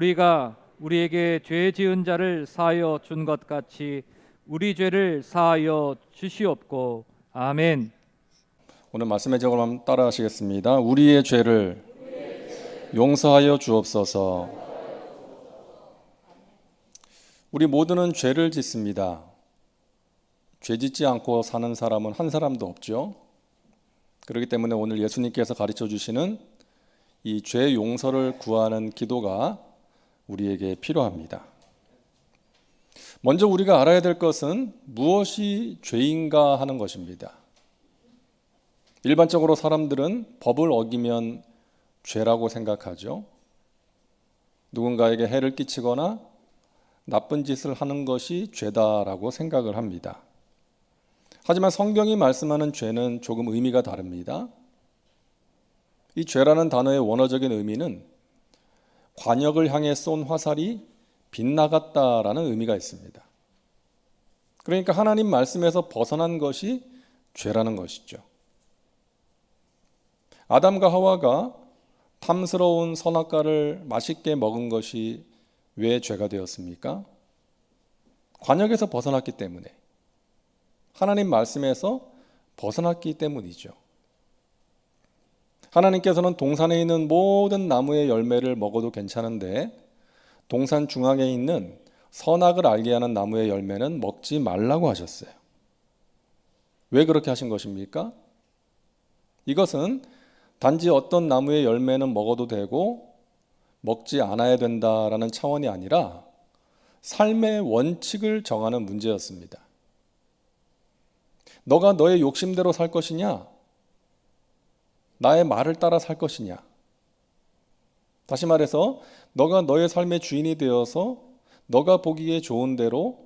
우리가 우리에게 죄 지은 자를 사하여 준 것 같이 우리 죄를 사하여 주시옵고. 아멘. 오늘 말씀의 제목을 한번 따라 하시겠습니다. 우리의 죄를 용서하여 주옵소서. 우리 모두는 죄를 짓습니다. 죄 짓지 않고 사는 사람은 한 사람도 없죠. 그렇기 때문에 오늘 예수님께서 가르쳐 주시는 이 죄 용서를 구하는 기도가 우리에게 필요합니다. 먼저 우리가 알아야 될 것은 무엇이 죄인가 하는 것입니다. 일반적으로 사람들은 법을 어기면 죄라고 생각하죠. 누군가에게 해를 끼치거나 나쁜 짓을 하는 것이 죄다라고 생각을 합니다. 하지만 성경이 말씀하는 죄는 조금 의미가 다릅니다. 이 죄라는 단어의 원어적인 의미는 관역을 향해 쏜 화살이 빗나갔다라는 의미가 있습니다. 그러니까 하나님 말씀에서 벗어난 것이 죄라는 것이죠. 아담과 하와가 탐스러운 선악과를 맛있게 먹은 것이 왜 죄가 되었습니까? 관역에서 벗어났기 때문에, 하나님 말씀에서 벗어났기 때문이죠. 하나님께서는 동산에 있는 모든 나무의 열매를 먹어도 괜찮은데 동산 중앙에 있는 선악을 알게 하는 나무의 열매는 먹지 말라고 하셨어요. 왜 그렇게 하신 것입니까? 이것은 단지 어떤 나무의 열매는 먹어도 되고 먹지 않아야 된다라는 차원이 아니라 삶의 원칙을 정하는 문제였습니다. 너가 너의 욕심대로 살 것이냐? 나의 말을 따라 살 것이냐? 다시 말해서 너가 너의 삶의 주인이 되어서 너가 보기에 좋은 대로,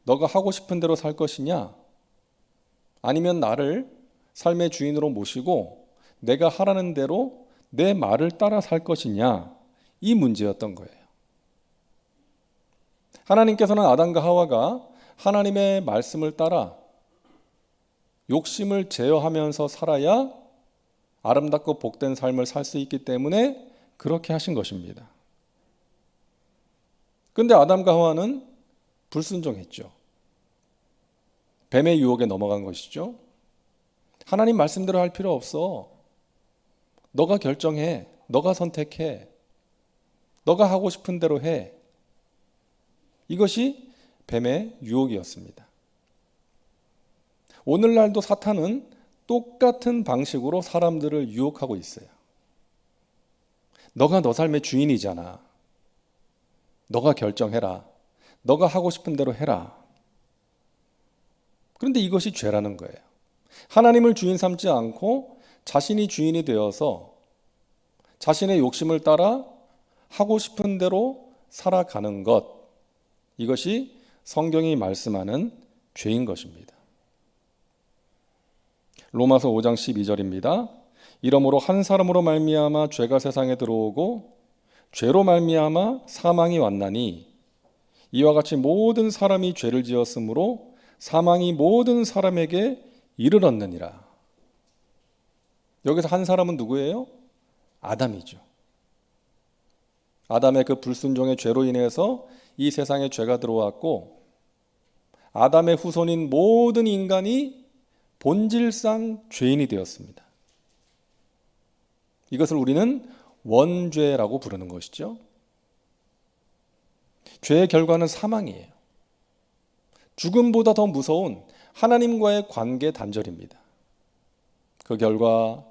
너가 하고 싶은 대로 살 것이냐? 아니면 나를 삶의 주인으로 모시고 내가 하라는 대로 내 말을 따라 살 것이냐? 이 문제였던 거예요. 하나님께서는 아담과 하와가 하나님의 말씀을 따라 욕심을 제어하면서 살아야 아름답고 복된 삶을 살 수 있기 때문에 그렇게 하신 것입니다. 그런데 아담과 하와는 불순종했죠. 뱀의 유혹에 넘어간 것이죠. 하나님 말씀대로 할 필요 없어. 너가 결정해. 너가 선택해. 너가 하고 싶은 대로 해. 이것이 뱀의 유혹이었습니다. 오늘날도 사탄은 똑같은 방식으로 사람들을 유혹하고 있어요. 너가 너 삶의 주인이잖아. 너가 결정해라. 너가 하고 싶은 대로 해라. 그런데 이것이 죄라는 거예요. 하나님을 주인 삼지 않고 자신이 주인이 되어서 자신의 욕심을 따라 하고 싶은 대로 살아가는 것, 이것이 성경이 말씀하는 죄인 것입니다. 로마서 5장 12절입니다. 이러므로 한 사람으로 말미암아 죄가 세상에 들어오고 죄로 말미암아 사망이 왔나니 이와 같이 모든 사람이 죄를 지었으므로 사망이 모든 사람에게 이르렀느니라. 여기서 한 사람은 누구예요? 아담이죠. 아담의 그 불순종의 죄로 인해서 이 세상에 죄가 들어왔고 아담의 후손인 모든 인간이 본질상 죄인이 되었습니다. 이것을 우리는 원죄라고 부르는 것이죠. 죄의 결과는 사망이에요. 죽음보다 더 무서운 하나님과의 관계 단절입니다. 그 결과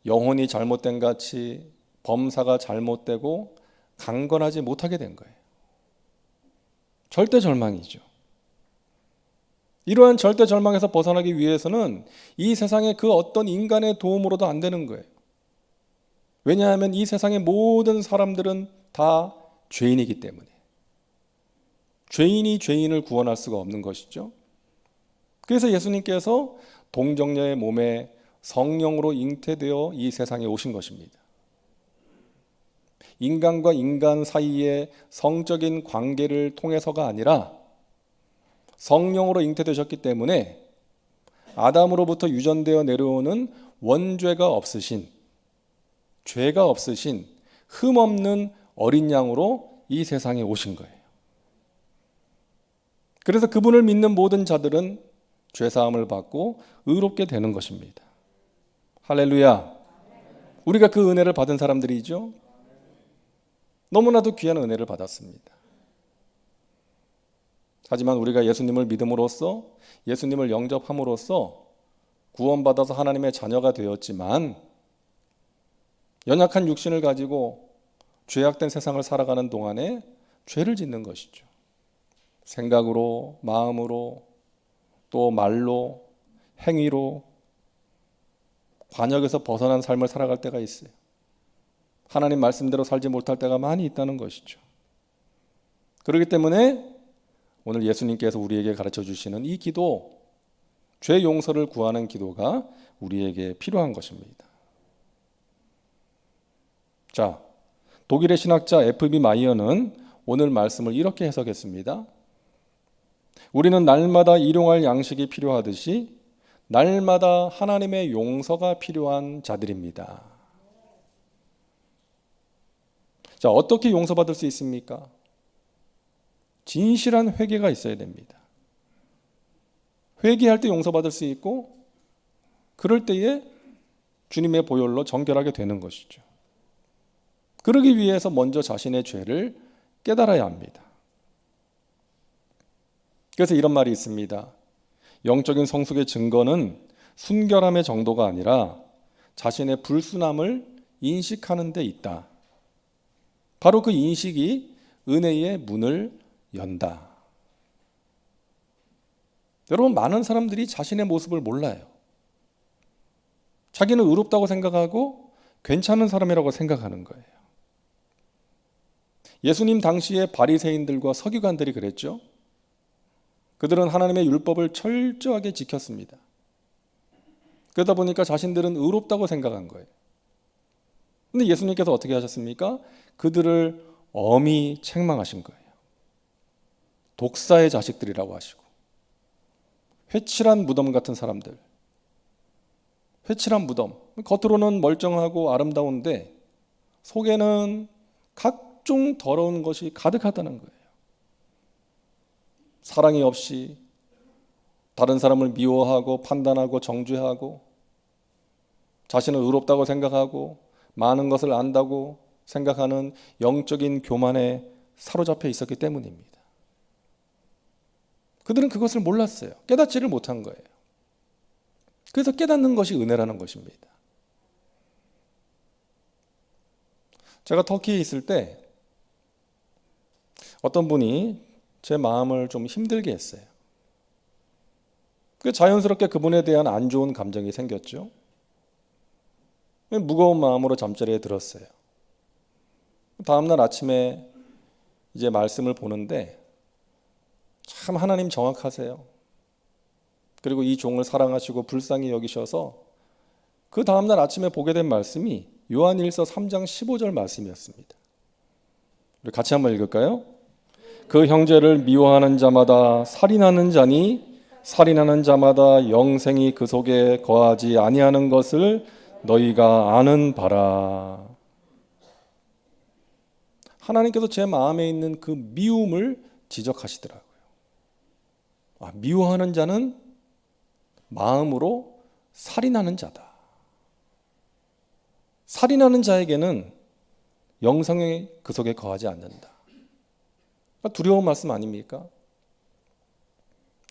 영혼이 잘못된 같이 범사가 잘못되고 강건하지 못하게 된 거예요. 절대 절망이죠. 이러한 절대 절망에서 벗어나기 위해서는 이 세상의 그 어떤 인간의 도움으로도 안 되는 거예요. 왜냐하면 이 세상의 모든 사람들은 다 죄인이기 때문에. 죄인이 죄인을 구원할 수가 없는 것이죠. 그래서 예수님께서 동정녀의 몸에 성령으로 잉태되어 이 세상에 오신 것입니다. 인간과 인간 사이의 성적인 관계를 통해서가 아니라 성령으로 잉태되셨기 때문에 아담으로부터 유전되어 내려오는 원죄가 없으신, 죄가 없으신 흠없는 어린 양으로 이 세상에 오신 거예요. 그래서 그분을 믿는 모든 자들은 죄사함을 받고 의롭게 되는 것입니다. 할렐루야. 우리가 그 은혜를 받은 사람들이죠. 너무나도 귀한 은혜를 받았습니다. 하지만 우리가 예수님을 믿음으로써, 예수님을 영접함으로써 구원받아서 하나님의 자녀가 되었지만 연약한 육신을 가지고 죄악된 세상을 살아가는 동안에 죄를 짓는 것이죠. 생각으로, 마음으로, 또 말로, 행위로 관역에서 벗어난 삶을 살아갈 때가 있어요. 하나님 말씀대로 살지 못할 때가 많이 있다는 것이죠. 그렇기 때문에 오늘 예수님께서 우리에게 가르쳐 주시는 이 기도, 죄 용서를 구하는 기도가 우리에게 필요한 것입니다. 자, 독일의 신학자 F.B. 마이어는 오늘 말씀을 이렇게 해석했습니다. 우리는 날마다 일용할 양식이 필요하듯이 날마다 하나님의 용서가 필요한 자들입니다. 자, 어떻게 용서받을 수 있습니까? 진실한 회개가 있어야 됩니다. 회개할 때 용서받을 수 있고 그럴 때에 주님의 보혈로 정결하게 되는 것이죠. 그러기 위해서 먼저 자신의 죄를 깨달아야 합니다. 그래서 이런 말이 있습니다. 영적인 성숙의 증거는 순결함의 정도가 아니라 자신의 불순함을 인식하는 데 있다. 바로 그 인식이 은혜의 문을 연다. 여러분, 많은 사람들이 자신의 모습을 몰라요. 자기는 의롭다고 생각하고 괜찮은 사람이라고 생각하는 거예요. 예수님 당시에 바리새인들과 서기관들이 그랬죠. 그들은 하나님의 율법을 철저하게 지켰습니다. 그러다 보니까 자신들은 의롭다고 생각한 거예요. 근데 예수님께서 어떻게 하셨습니까? 그들을 엄히 책망하신 거예요. 독사의 자식들이라고 하시고, 회칠한 무덤 같은 사람들, 회칠한 무덤, 겉으로는 멀쩡하고 아름다운데 속에는 각종 더러운 것이 가득하다는 거예요. 사랑이 없이 다른 사람을 미워하고 판단하고 정죄하고 자신은 의롭다고 생각하고 많은 것을 안다고 생각하는 영적인 교만에 사로잡혀 있었기 때문입니다. 그들은 그것을 몰랐어요. 깨닫지를 못한 거예요. 그래서 깨닫는 것이 은혜라는 것입니다. 제가 터키에 있을 때 어떤 분이 제 마음을 좀 힘들게 했어요. 자연스럽게 그분에 대한 안 좋은 감정이 생겼죠. 무거운 마음으로 잠자리에 들었어요. 다음날 아침에 이제 말씀을 보는데 참 하나님 정확하세요. 그리고 이 종을 사랑하시고 불쌍히 여기셔서 그 다음날 아침에 보게 된 말씀이 요한일서 3장 15절 말씀이었습니다. 우리 같이 한번 읽을까요? 그 형제를 미워하는 자마다 살인하는 자니 살인하는 자마다 영생이 그 속에 거하지 아니하는 것을 너희가 아는 바라. 하나님께서 제 마음에 있는 그 미움을 지적하시더라고요. 미워하는 자는 마음으로 살인하는 자다. 살인하는 자에게는 영생이 그 속에 거하지 않는다. 두려운 말씀 아닙니까?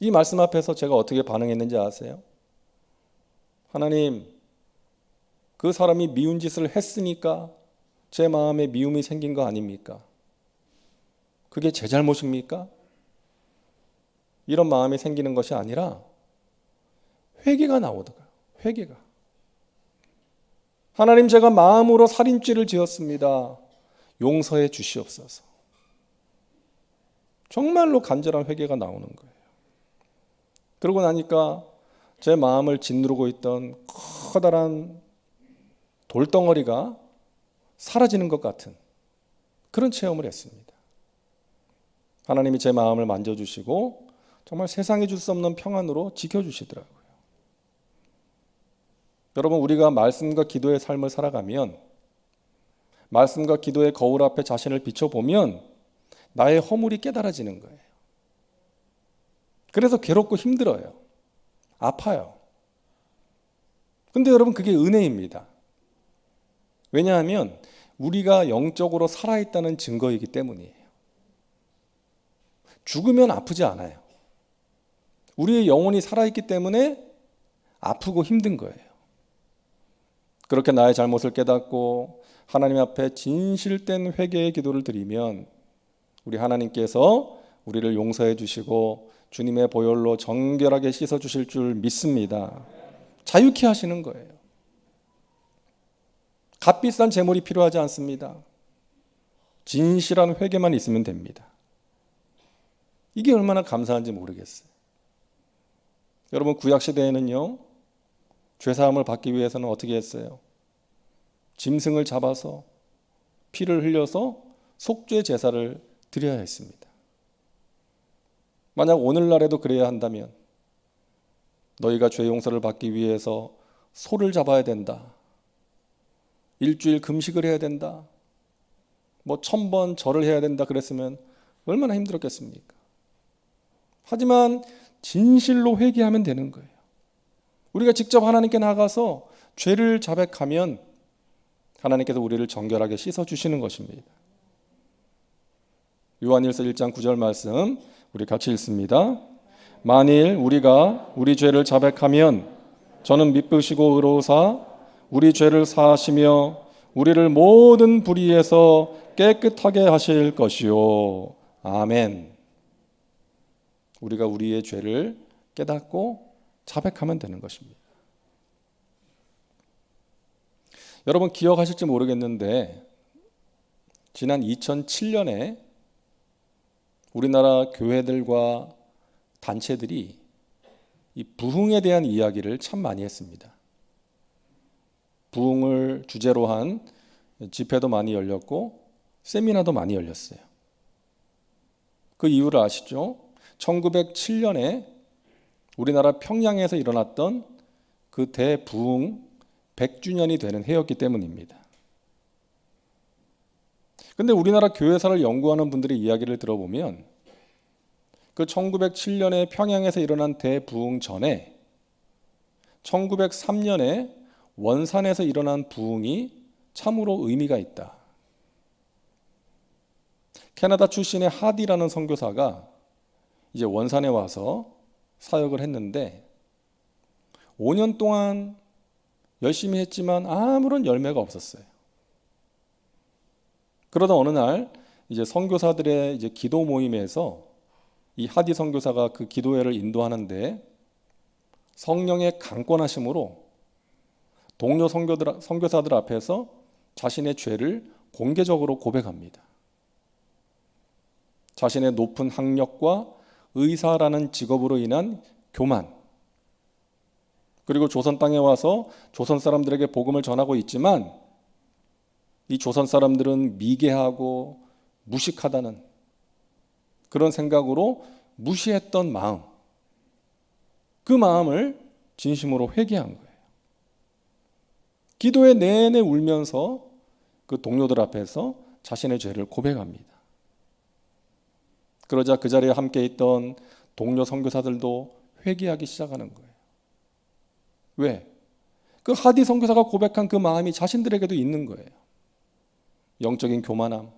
이 말씀 앞에서 제가 어떻게 반응했는지 아세요? 하나님, 그 사람이 미운 짓을 했으니까 제 마음에 미움이 생긴 거 아닙니까? 그게 제 잘못입니까? 이런 마음이 생기는 것이 아니라 회개가 나오더라고요. 회개가. 하나님, 제가 마음으로 살인죄를 지었습니다. 용서해 주시옵소서. 정말로 간절한 회개가 나오는 거예요. 그러고 나니까 제 마음을 짓누르고 있던 커다란 돌덩어리가 사라지는 것 같은 그런 체험을 했습니다. 하나님이 제 마음을 만져주시고 정말 세상에 줄 수 없는 평안으로 지켜주시더라고요. 여러분, 우리가 말씀과 기도의 삶을 살아가면 말씀과 기도의 거울 앞에 자신을 비춰보면 나의 허물이 깨달아지는 거예요. 그래서 괴롭고 힘들어요. 아파요. 근데 여러분, 그게 은혜입니다. 왜냐하면 우리가 영적으로 살아있다는 증거이기 때문이에요. 죽으면 아프지 않아요. 우리의 영혼이 살아있기 때문에 아프고 힘든 거예요. 그렇게 나의 잘못을 깨닫고 하나님 앞에 진실된 회개의 기도를 드리면 우리 하나님께서 우리를 용서해 주시고 주님의 보혈로 정결하게 씻어 주실 줄 믿습니다. 자유케 하시는 거예요. 값비싼 제물이 필요하지 않습니다. 진실한 회개만 있으면 됩니다. 이게 얼마나 감사한지 모르겠어요. 여러분, 구약시대에는요, 죄사함을 받기 위해서는 어떻게 했어요? 짐승을 잡아서 피를 흘려서 속죄 제사를 드려야 했습니다. 만약 오늘날에도 그래야 한다면 너희가 죄 용서를 받기 위해서 소를 잡아야 된다, 일주일 금식을 해야 된다, 1000번 절을 해야 된다 그랬으면 얼마나 힘들었겠습니까? 하지만 진실로 회개하면 되는 거예요. 우리가 직접 하나님께 나가서 죄를 자백하면 하나님께서 우리를 정결하게 씻어주시는 것입니다. 요한일서 1장 9절 말씀 우리 같이 읽습니다. 만일 우리가 우리 죄를 자백하면 저는 미쁘시고 의로우사 우리 죄를 사하시며 우리를 모든 불의에서 깨끗하게 하실 것이요. 아멘. 우리가 우리의 죄를 깨닫고 자백하면 되는 것입니다. 여러분, 기억하실지 모르겠는데 지난 2007년에 우리나라 교회들과 단체들이 이 부흥에 대한 이야기를 참 많이 했습니다. 부흥을 주제로 한 집회도 많이 열렸고 세미나도 많이 열렸어요. 그 이유를 아시죠? 1907년에 우리나라 평양에서 일어났던 그 대부흥 100주년이 되는 해였기 때문입니다. 근데 우리나라 교회사를 연구하는 분들의 이야기를 들어보면 그 1907년에 평양에서 일어난 대부흥 전에 1903년에 원산에서 일어난 부흥이 참으로 의미가 있다. 캐나다 출신의 하디라는 선교사가 이제 원산에 와서 사역을 했는데 5년 동안 열심히 했지만 아무런 열매가 없었어요. 그러다 어느 날 이제 선교사들의 이제 기도 모임에서 이 하디 선교사가 그 기도회를 인도하는데 성령의 강권하심으로 동료 선교사들 앞에서 자신의 죄를 공개적으로 고백합니다. 자신의 높은 학력과 의사라는 직업으로 인한 교만, 그리고 조선 땅에 와서 조선 사람들에게 복음을 전하고 있지만 이 조선 사람들은 미개하고 무식하다는 그런 생각으로 무시했던 마음, 그 마음을 진심으로 회개한 거예요. 기도회 내내 울면서 그 동료들 앞에서 자신의 죄를 고백합니다. 그러자 그 자리에 함께 있던 동료 선교사들도 회개하기 시작하는 거예요. 왜? 그 하디 선교사가 고백한 그 마음이 자신들에게도 있는 거예요. 영적인 교만함.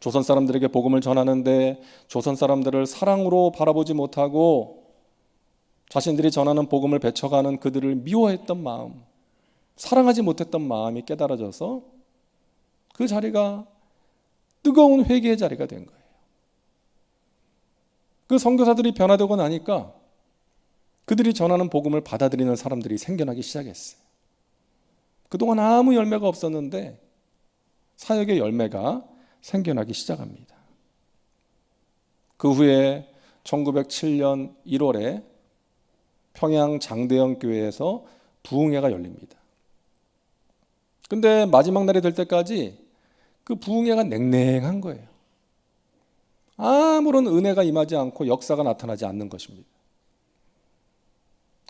조선 사람들에게 복음을 전하는데 조선 사람들을 사랑으로 바라보지 못하고 자신들이 전하는 복음을 배척하는 그들을 미워했던 마음, 사랑하지 못했던 마음이 깨달아져서 그 자리가 뜨거운 회개의 자리가 된 거예요. 그 선교사들이 변화되고 나니까 그들이 전하는 복음을 받아들이는 사람들이 생겨나기 시작했어요. 그동안 아무 열매가 없었는데 사역의 열매가 생겨나기 시작합니다. 그 후에 1907년 1월에 평양 장대영 교회에서 부흥회가 열립니다. 근데 마지막 날이 될 때까지 그 부흥회가 냉랭한 거예요. 아무런 은혜가 임하지 않고 역사가 나타나지 않는 것입니다.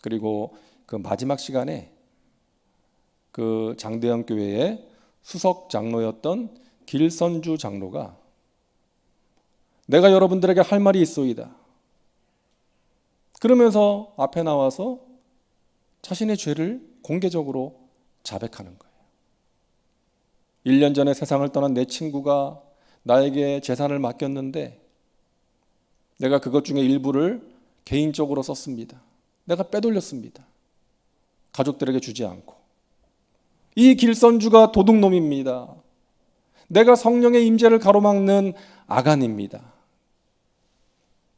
그리고 그 마지막 시간에 그 장대영 교회에 수석 장로였던 길선주 장로가 내가 여러분들에게 할 말이 있소이다. 그러면서 앞에 나와서 자신의 죄를 공개적으로 자백하는 거예요. 1년 전에 세상을 떠난 내 친구가 나에게 재산을 맡겼는데 내가 그것 중에 일부를 개인적으로 썼습니다. 내가 빼돌렸습니다. 가족들에게 주지 않고. 이 길선주가 도둑놈입니다. 내가 성령의 임재를 가로막는 아간입니다.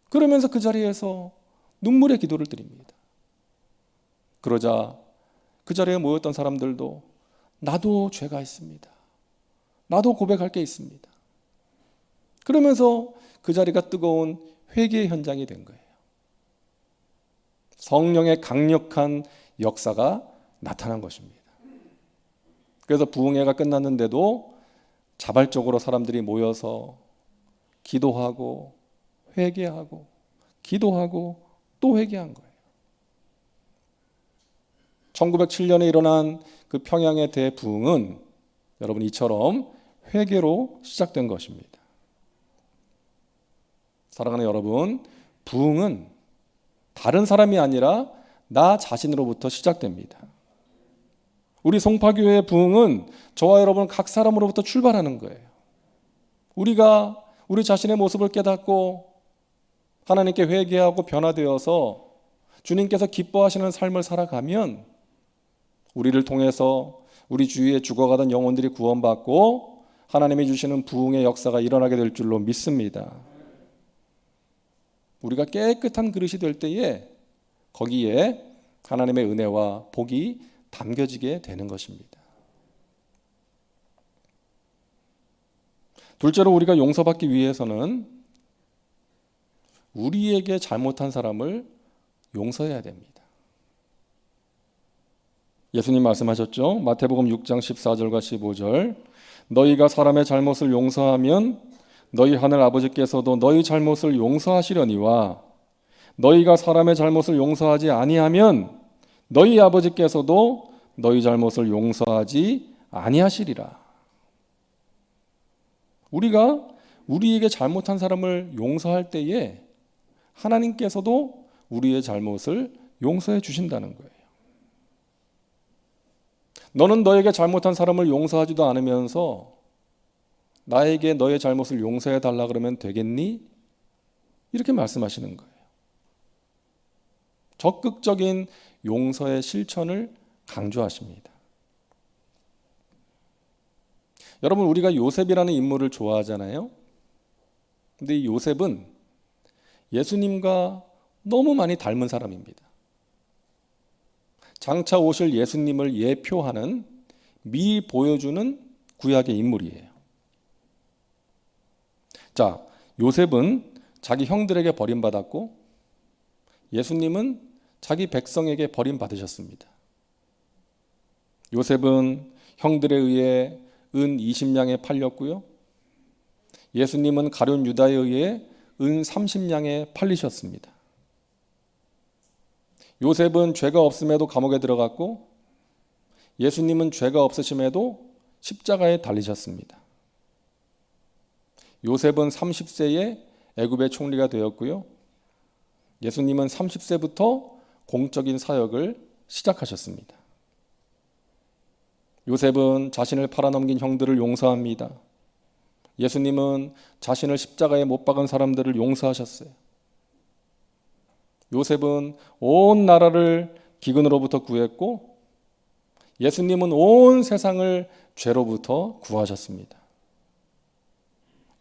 그러면서 그 자리에서 눈물의 기도를 드립니다. 그러자 그 자리에 모였던 사람들도 나도 죄가 있습니다. 나도 고백할 게 있습니다. 그러면서 그 자리가 뜨거운 회개의 현장이 된 거예요. 성령의 강력한 역사가 나타난 것입니다. 그래서 부흥회가 끝났는데도 자발적으로 사람들이 모여서 기도하고 회개하고 기도하고 또 회개한 거예요. 1907년에 일어난 그 평양의 대부흥은 여러분 이처럼 회개로 시작된 것입니다. 사랑하는 여러분, 부흥은 다른 사람이 아니라 나 자신으로부터 시작됩니다. 우리 송파교회의 부흥은 저와 여러분 각 사람으로부터 출발하는 거예요. 우리가 우리 자신의 모습을 깨닫고 하나님께 회개하고 변화되어서 주님께서 기뻐하시는 삶을 살아가면 우리를 통해서 우리 주위에 죽어가던 영혼들이 구원받고 하나님이 주시는 부흥의 역사가 일어나게 될 줄로 믿습니다. 우리가 깨끗한 그릇이 될 때에 거기에 하나님의 은혜와 복이 담겨지게 되는 것입니다. 둘째로 우리가 용서받기 위해서는 우리에게 잘못한 사람을 용서해야 됩니다. 예수님 말씀하셨죠? 마태복음 6장 14절과 15절 너희가 사람의 잘못을 용서하면 너희 하늘 아버지께서도 너희 잘못을 용서하시려니와 너희가 사람의 잘못을 용서하지 아니하면 너희 아버지께서도 너희 잘못을 용서하지 아니하시리라. 우리가 우리에게 잘못한 사람을 용서할 때에 하나님께서도 우리의 잘못을 용서해 주신다는 거예요. 너는 너에게 잘못한 사람을 용서하지도 않으면서 나에게 너의 잘못을 용서해 달라 그러면 되겠니? 이렇게 말씀하시는 거예요. 적극적인 용서의 실천을 강조하십니다. 여러분, 우리가 요셉이라는 인물을 좋아하잖아요. 근데 이 요셉은 예수님과 너무 많이 닮은 사람입니다. 장차 오실 예수님을 예표하는 미리 보여주는 구약의 인물이에요. 자, 요셉은 자기 형들에게 버림받았고 예수님은 자기 백성에게 버림받으셨습니다. 요셉은 형들에 의해 은 20냥에 팔렸고요. 예수님은 가룟 유다에 의해 은 30냥에 팔리셨습니다. 요셉은 죄가 없음에도 감옥에 들어갔고 예수님은 죄가 없으심에도 십자가에 달리셨습니다. 요셉은 30세에 애굽의 총리가 되었고요. 예수님은 30세부터 공적인 사역을 시작하셨습니다. 요셉은 자신을 팔아넘긴 형들을 용서합니다. 예수님은 자신을 십자가에 못 박은 사람들을 용서하셨어요. 요셉은 온 나라를 기근으로부터 구했고 예수님은 온 세상을 죄로부터 구하셨습니다.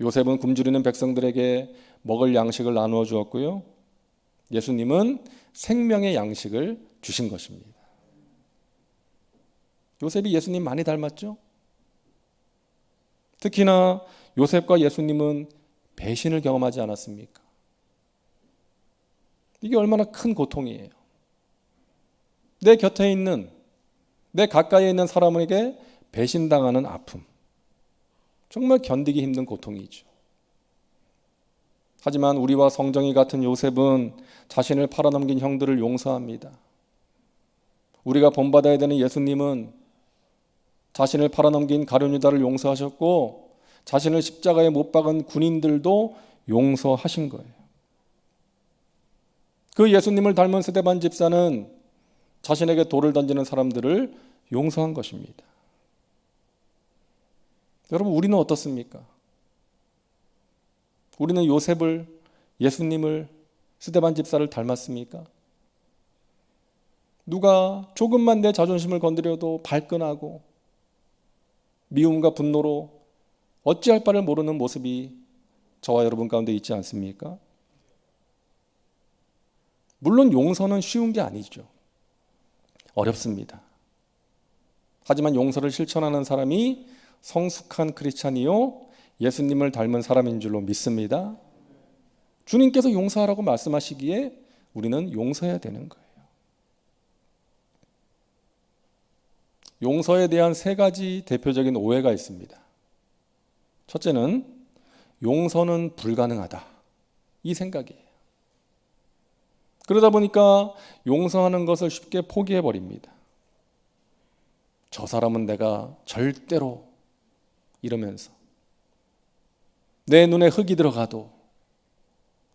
요셉은 굶주리는 백성들에게 먹을 양식을 나누어 주었고요. 예수님은 생명의 양식을 주신 것입니다. 요셉이 예수님 많이 닮았죠? 특히나 요셉과 예수님은 배신을 경험하지 않았습니까? 이게 얼마나 큰 고통이에요. 내 곁에 있는, 내 가까이에 있는 사람에게 배신당하는 아픔. 정말 견디기 힘든 고통이죠. 하지만 우리와 성정이 같은 요셉은 자신을 팔아넘긴 형들을 용서합니다. 우리가 본받아야 되는 예수님은 자신을 팔아넘긴 가룟 유다를 용서하셨고 자신을 십자가에 못 박은 군인들도 용서하신 거예요. 그 예수님을 닮은 스데반 집사는 자신에게 돌을 던지는 사람들을 용서한 것입니다. 여러분, 우리는 어떻습니까? 우리는 요셉을, 예수님을, 스데반 집사를 닮았습니까? 누가 조금만 내 자존심을 건드려도 발끈하고 미움과 분노로 어찌할 바를 모르는 모습이 저와 여러분 가운데 있지 않습니까? 물론 용서는 쉬운 게 아니죠. 어렵습니다. 하지만 용서를 실천하는 사람이 성숙한 크리스찬이요 예수님을 닮은 사람인 줄로 믿습니다. 주님께서 용서하라고 말씀하시기에 우리는 용서해야 되는 거예요. 용서에 대한 세 가지 대표적인 오해가 있습니다. 첫째는 용서는 불가능하다, 이 생각이에요. 그러다 보니까 용서하는 것을 쉽게 포기해 버립니다. 저 사람은 내가 절대로, 이러면서 내 눈에 흙이 들어가도,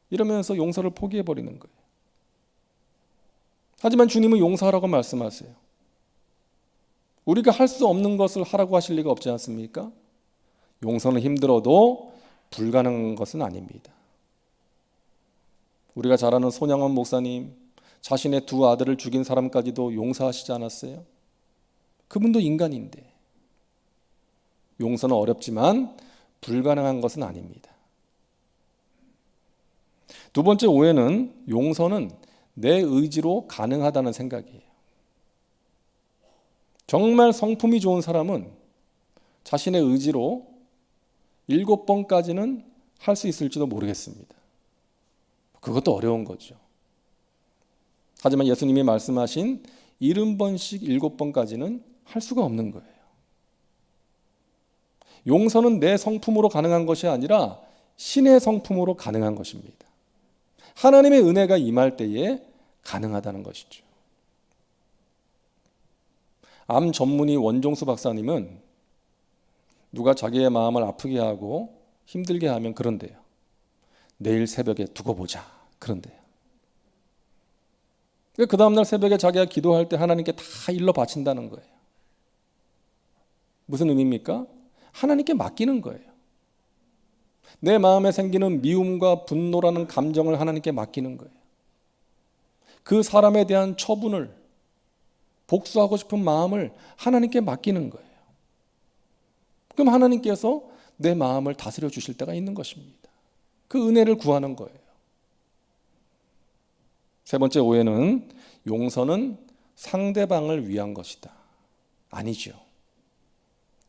이러면서 용서를 포기해 버리는 거예요. 하지만 주님은 용서하라고 말씀하세요. 우리가 할 수 없는 것을 하라고 하실 리가 없지 않습니까? 용서는 힘들어도 불가능한 것은 아닙니다. 우리가 잘 아는 손양원 목사님, 자신의 두 아들을 죽인 사람까지도 용서하시지 않았어요? 그분도 인간인데. 용서는 어렵지만 불가능한 것은 아닙니다. 두 번째 오해는 용서는 내 의지로 가능하다는 생각이에요. 정말 성품이 좋은 사람은 자신의 의지로 7번까지는 할 수 있을지도 모르겠습니다. 그것도 어려운 거죠. 하지만 예수님이 말씀하신 70번씩 7번까지는 할 수가 없는 거예요. 용서는 내 성품으로 가능한 것이 아니라 신의 성품으로 가능한 것입니다. 하나님의 은혜가 임할 때에 가능하다는 것이죠. 암 전문의 원종수 박사님은 누가 자기의 마음을 아프게 하고 힘들게 하면 그런대요. 내일 새벽에 두고 보자, 그런대요. 그 다음날 새벽에 자기가 기도할 때 하나님께 다 일러 바친다는 거예요. 무슨 의미입니까? 하나님께 맡기는 거예요. 내 마음에 생기는 미움과 분노라는 감정을 하나님께 맡기는 거예요. 그 사람에 대한 처분을, 복수하고 싶은 마음을 하나님께 맡기는 거예요. 그럼 하나님께서 내 마음을 다스려 주실 때가 있는 것입니다. 그 은혜를 구하는 거예요. 세 번째 오해는 용서는 상대방을 위한 것이다. 아니죠.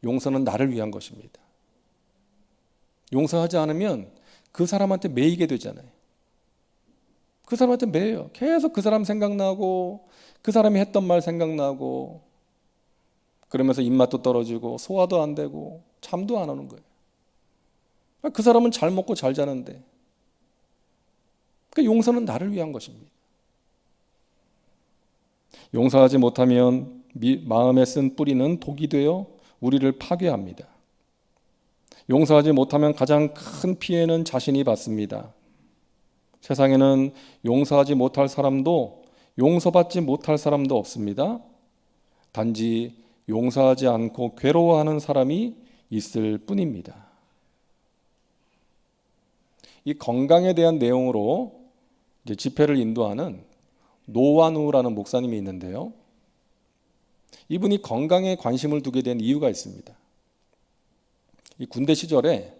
용서는 나를 위한 것입니다. 용서하지 않으면 그 사람한테 매이게 되잖아요. 그 사람한테 매여요. 계속 그 사람 생각나고 그 사람이 했던 말 생각나고 그러면서 입맛도 떨어지고 소화도 안 되고 잠도 안 오는 거예요. 그 사람은 잘 먹고 잘 자는데 그 용서는 나를 위한 것입니다. 용서하지 못하면 마음에 쓴 뿌리는 독이 되어 우리를 파괴합니다. 용서하지 못하면 가장 큰 피해는 자신이 받습니다. 세상에는 용서하지 못할 사람도 용서받지 못할 사람도 없습니다. 단지 용서하지 않고 괴로워하는 사람이 있을 뿐입니다. 이 건강에 대한 내용으로 이제 집회를 인도하는 노완우라는 목사님이 있는데요. 이분이 건강에 관심을 두게 된 이유가 있습니다. 이 군대 시절에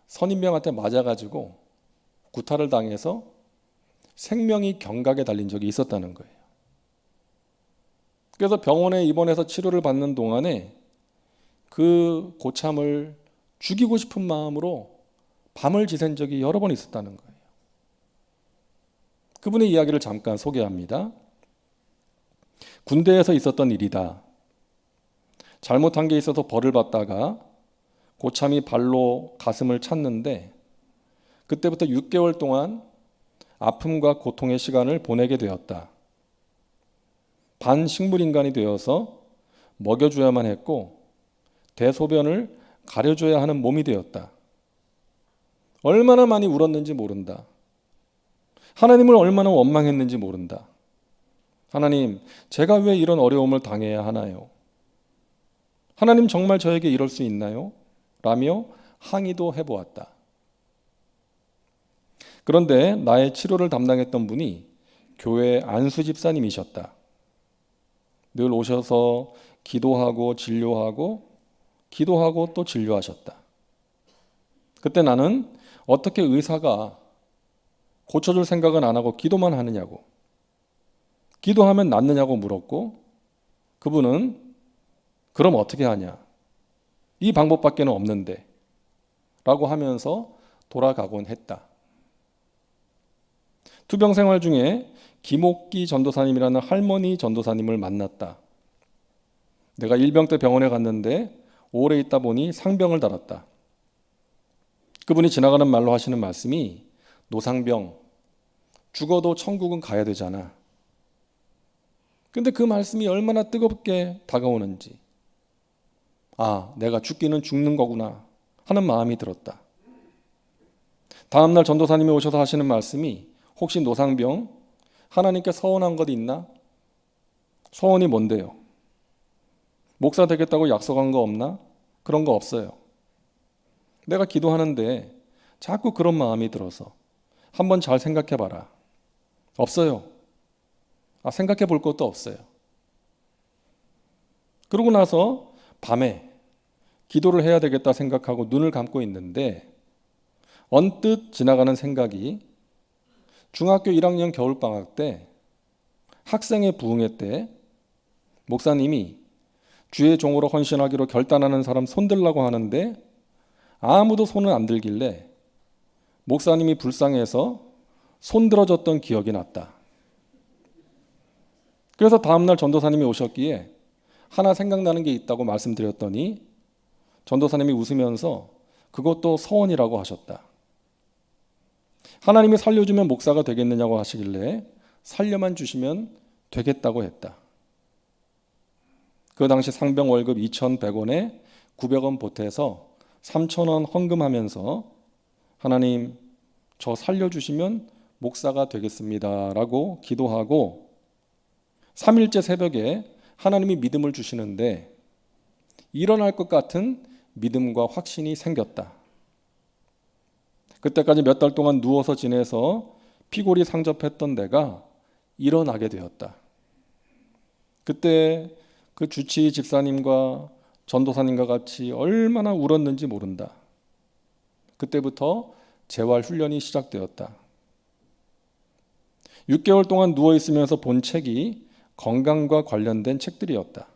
선임병한테 맞아가지고 구타를 당해서 생명이 경각에 달린 적이 있었다는 거예요. 그래서 병원에 입원해서 치료를 받는 동안에 그 고참을 죽이고 싶은 마음으로 밤을 지샌 적이 여러 번 있었다는 거예요. 그분의 이야기를 잠깐 소개합니다. 군대에서 있었던 일이다. 잘못한 게 있어서 벌을 받다가 고참이 발로 가슴을 찼는데 그때부터 6개월 동안 아픔과 고통의 시간을 보내게 되었다. 반식물인간이 되어서 먹여줘야만 했고 대소변을 가려줘야 하는 몸이 되었다. 얼마나 많이 울었는지 모른다. 하나님을 얼마나 원망했는지 모른다. 하나님, 제가 왜 이런 어려움을 당해야 하나요? 하나님 정말 저에게 이럴 수 있나요? 라며 항의도 해보았다. 그런데 나의 치료를 담당했던 분이 교회 안수 집사님이셨다. 늘 오셔서 기도하고 진료하고 기도하고 또 진료하셨다. 그때 나는 어떻게 의사가 고쳐줄 생각은 안 하고 기도만 하느냐고, 기도하면 낫느냐고 물었고, 그분은 그럼 어떻게 하냐, 이 방법밖에는 없는데 라고 하면서 돌아가곤 했다. 투병 생활 중에 김옥기 전도사님이라는 할머니 전도사님을 만났다. 내가 일병 때 병원에 갔는데 오래 있다 보니 상병을 달았다. 그분이 지나가는 말로 하시는 말씀이 노상병, 죽어도 천국은 가야 되잖아. 근데 그 말씀이 얼마나 뜨겁게 다가오는지, 아, 내가 죽기는 죽는 거구나 하는 마음이 들었다. 다음날 전도사님이 오셔서 하시는 말씀이 혹시 노상병, 하나님께 서원한 것 있나? 서원이 뭔데요? 목사 되겠다고 약속한 거 없나? 그런 거 없어요. 내가 기도하는데 자꾸 그런 마음이 들어서 한번 잘 생각해 봐라. 없어요. 생각해 볼 것도 없어요. 그러고 나서 밤에 기도를 해야 되겠다 생각하고 눈을 감고 있는데 언뜻 지나가는 생각이 중학교 1학년 겨울방학 때 학생의 부흥회 때 목사님이 주의 종으로 헌신하기로 결단하는 사람 손들라고 하는데 아무도 손을 안 들길래 목사님이 불쌍해서 손들어줬던 기억이 났다. 그래서 다음날 전도사님이 오셨기에 하나 생각나는 게 있다고 말씀드렸더니 전도사님이 웃으면서 그것도 서원이라고 하셨다. 하나님이 살려주면 목사가 되겠느냐고 하시길래 살려만 주시면 되겠다고 했다. 그 당시 상병 월급 2,100원에 900원 보태서 3,000원 헌금하면서 하나님, 저 살려주시면 목사가 되겠습니다 라고 기도하고 3일째 새벽에 하나님이 믿음을 주시는데 일어날 것 같은 믿음과 확신이 생겼다. 그때까지 몇 달 동안 누워서 지내서 피골이 상접했던 내가 일어나게 되었다. 그때 그 주치 집사님과 전도사님과 같이 얼마나 울었는지 모른다. 그때부터 재활 훈련이 시작되었다. 6개월 동안 누워 있으면서 본 책이 건강과 관련된 책들이었다.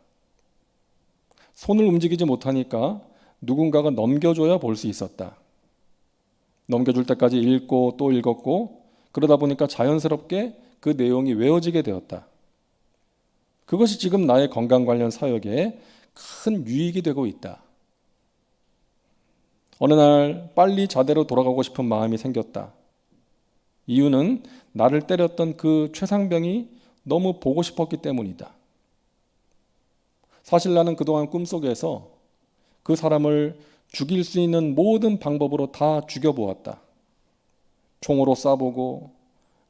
손을 움직이지 못하니까 누군가가 넘겨줘야 볼 수 있었다. 넘겨줄 때까지 읽고 또 읽었고 그러다 보니까 자연스럽게 그 내용이 외워지게 되었다. 그것이 지금 나의 건강 관련 사역에 큰 유익이 되고 있다. 어느 날 빨리 자대로 돌아가고 싶은 마음이 생겼다. 이유는 나를 때렸던 그 최상병이 너무 보고 싶었기 때문이다. 사실 나는 그동안 꿈속에서 그 사람을 죽일 수 있는 모든 방법으로 다 죽여보았다. 총으로 쏴보고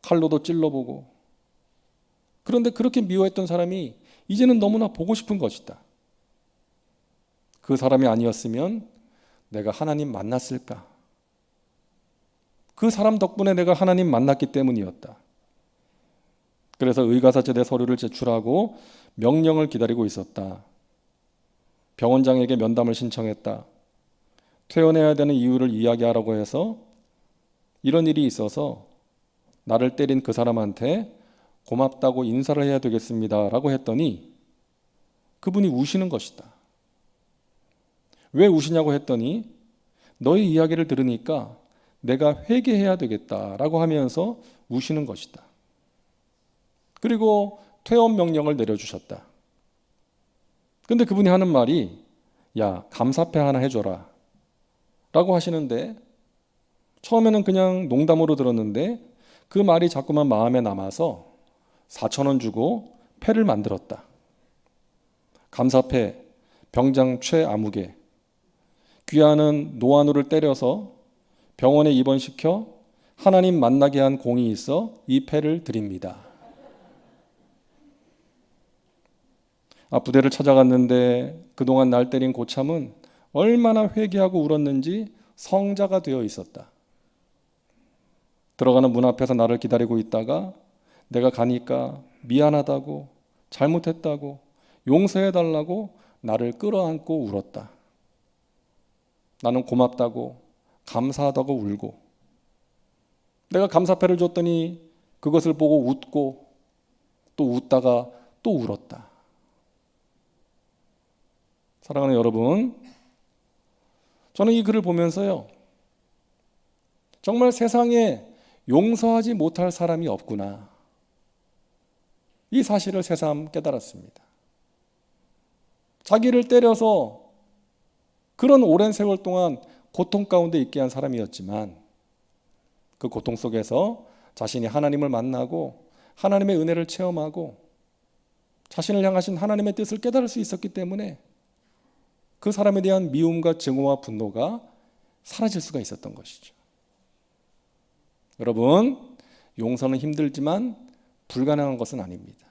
칼로도 찔러보고. 그런데 그렇게 미워했던 사람이 이제는 너무나 보고 싶은 것이다. 그 사람이 아니었으면 내가 하나님 만났을까? 그 사람 덕분에 내가 하나님 만났기 때문이었다. 그래서 의가사 제대 서류를 제출하고 명령을 기다리고 있었다. 병원장에게 면담을 신청했다. 퇴원해야 되는 이유를 이야기하라고 해서 이런 일이 있어서 나를 때린 그 사람한테 고맙다고 인사를 해야 되겠습니다 라고 했더니 그분이 우시는 것이다. 왜 우시냐고 했더니 너의 이야기를 들으니까 내가 회개해야 되겠다라고 하면서 우시는 것이다. 그리고 퇴원 명령을 내려주셨다. 근데 그분이 하는 말이 야, 감사패 하나 해줘라 라고 하시는데 처음에는 그냥 농담으로 들었는데 그 말이 자꾸만 마음에 남아서 4,000원 주고 패를 만들었다. 감사패, 병장 최아무개, 귀하는 노안우를 때려서 병원에 입원시켜 하나님 만나게 한 공이 있어 이 패를 드립니다. 부대를 찾아갔는데 그동안 날 때린 고참은 얼마나 회개하고 울었는지 성자가 되어 있었다. 들어가는 문 앞에서 나를 기다리고 있다가 내가 가니까 미안하다고, 잘못했다고, 용서해달라고 나를 끌어안고 울었다. 나는 고맙다고, 감사하다고 울고, 내가 감사패를 줬더니 그것을 보고 웃고 또 웃다가 또 울었다. 사랑하는 여러분, 저는 이 글을 보면서요, 정말 세상에 용서하지 못할 사람이 없구나, 이 사실을 새삼 깨달았습니다. 자기를 때려서 그런 오랜 세월 동안 고통 가운데 있게 한 사람이었지만 그 고통 속에서 자신이 하나님을 만나고 하나님의 은혜를 체험하고 자신을 향하신 하나님의 뜻을 깨달을 수 있었기 때문에 그 사람에 대한 미움과 증오와 분노가 사라질 수가 있었던 것이죠. 여러분, 용서는 힘들지만 불가능한 것은 아닙니다.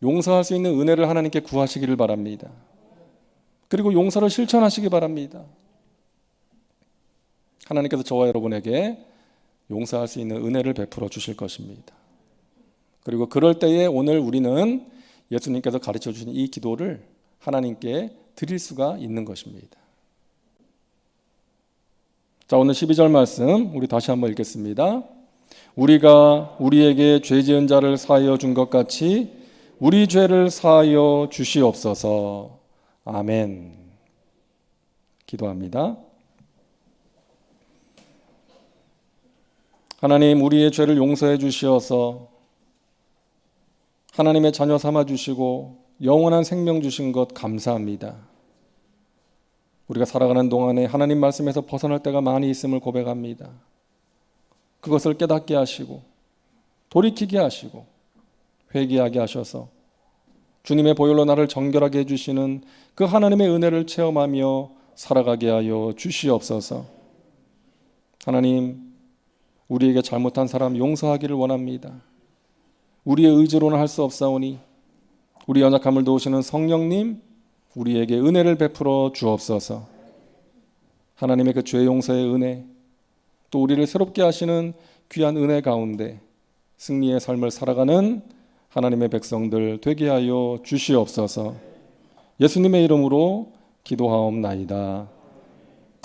용서할 수 있는 은혜를 하나님께 구하시기를 바랍니다. 그리고 용서를 실천하시기 바랍니다. 하나님께서 저와 여러분에게 용서할 수 있는 은혜를 베풀어 주실 것입니다. 그리고 그럴 때에 오늘 우리는 예수님께서 가르쳐 주신 이 기도를 하나님께 드릴 수가 있는 것입니다. 자, 오늘 12절 말씀 우리 다시 한번 읽겠습니다. 우리가 우리에게 죄 지은 자를 사하여 준 것 같이 우리 죄를 사하여 주시옵소서. 아멘. 기도합니다. 하나님, 우리의 죄를 용서해 주시어서 하나님의 자녀 삼아 주시고 영원한 생명 주신 것 감사합니다. 우리가 살아가는 동안에 하나님 말씀에서 벗어날 때가 많이 있음을 고백합니다. 그것을 깨닫게 하시고 돌이키게 하시고 회개하게 하셔서 주님의 보혈로 나를 정결하게 해주시는 그 하나님의 은혜를 체험하며 살아가게 하여 주시옵소서. 하나님, 우리에게 잘못한 사람 용서하기를 원합니다. 우리의 의지로는 할 수 없사오니 우리 연약함을 도우시는 성령님, 우리에게 은혜를 베풀어 주옵소서. 하나님의 그 죄 용서의 은혜, 또 우리를 새롭게 하시는 귀한 은혜 가운데 승리의 삶을 살아가는 하나님의 백성들 되게 하여 주시옵소서. 예수님의 이름으로 기도하옵나이다.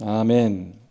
아멘.